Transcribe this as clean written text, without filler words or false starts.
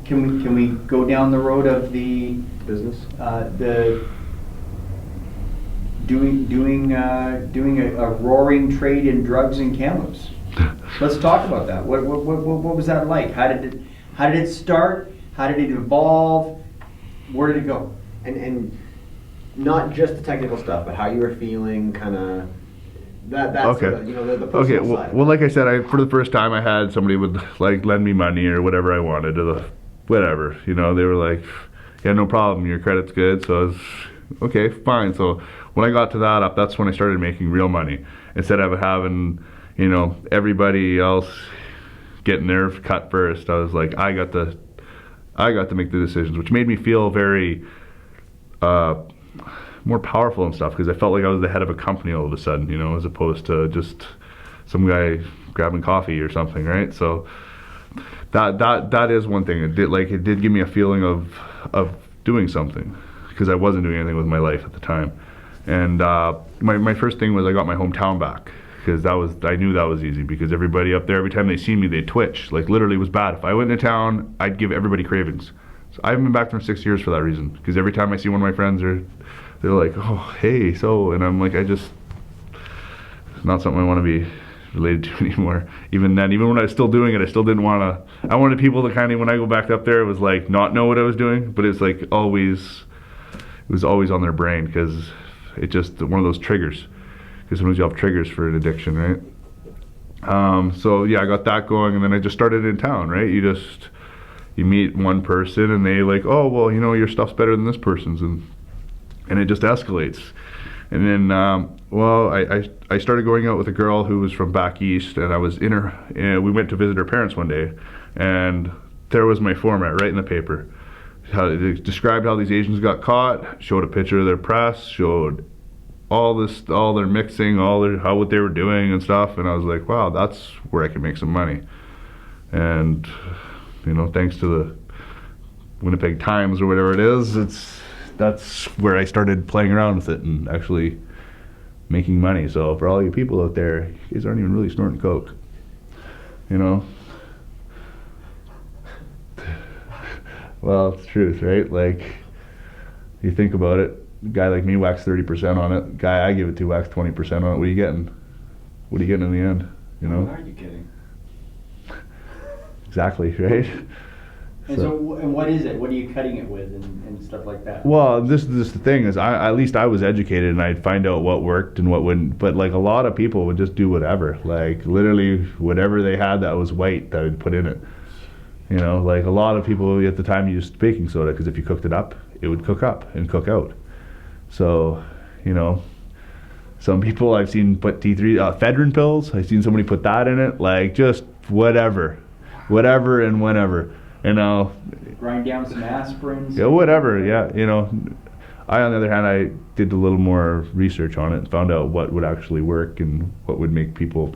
Can we go down the road of the Business? the doing a roaring trade in drugs in Kamloops? Let's talk about that. What was that like? How did it start? How did it evolve? Where did it go? And not just the technical stuff, but how you were feeling, kind of that's Okay. the personal side. Well, like I said, for the first time, I had somebody would like lend me money or whatever I wanted to whatever. They were like, yeah, no problem. Your credit's good. So I was okay, fine. So when I got to that up, that's when I started making real money instead of having everybody else getting their cut first. I was like, I got to make the decisions, which made me feel very more powerful and stuff, because I felt like I was the head of a company all of a sudden, as opposed to just some guy grabbing coffee or something, right? So that is one thing. It did give me a feeling of doing something, because I wasn't doing anything with my life at the time. And my first thing was I got my hometown back, because I knew that was easy, because everybody up there, every time they see me, they twitch. Like, literally, it was bad. If I went into town, I'd give everybody cravings. So I haven't been back there in 6 years for that reason, because every time I see one of my friends, they're like, oh, hey, so, and I'm like, it's not something I want to be related to anymore. Even then, even when I was still doing it, I still didn't want to. I wanted people to kind of, when I go back up there, it was like not know what I was doing, but it's like always, it was always on their brain, because it just one of those triggers. Because sometimes you have triggers for an addiction, right? So yeah, I got that going, and then I just started in town, right? You meet one person, and they like, oh, well, your stuff's better than this person's, and it just escalates. And then, I started going out with a girl who was from back east, and I was in her, and we went to visit her parents one day, and there was my format right in the paper. It described how these Asians got caught, showed a picture of their press, showed all their mixing, what they were doing and stuff, and I was like, wow, that's where I can make some money. And, thanks to the Winnipeg Times or whatever it is, that's where I started playing around with it and actually making money. So for all you people out there, you guys aren't even really snorting coke, Well, it's the truth, right? Like, you think about it, a guy like me whacks 30% on it, guy I give it to whacks 20% on it. What are you getting? What are you getting in the end? What are you getting? Exactly, right? And what is it? What are you cutting it with and stuff like that? Well, this is the thing is, at least I was educated, and I'd find out what worked and what wouldn't. But like a lot of people would just do whatever, like literally whatever they had that was white, that would put in it. Like a lot of people at the time used baking soda, because if you cooked it up, it would cook up and cook out. So, some people I've seen put T3 ephedrine pills. I've seen somebody put that in it, like just whatever and whenever. Grind down some aspirins. Yeah, whatever. Yeah, I, on the other hand, I did a little more research on it and found out what would actually work and what would make people,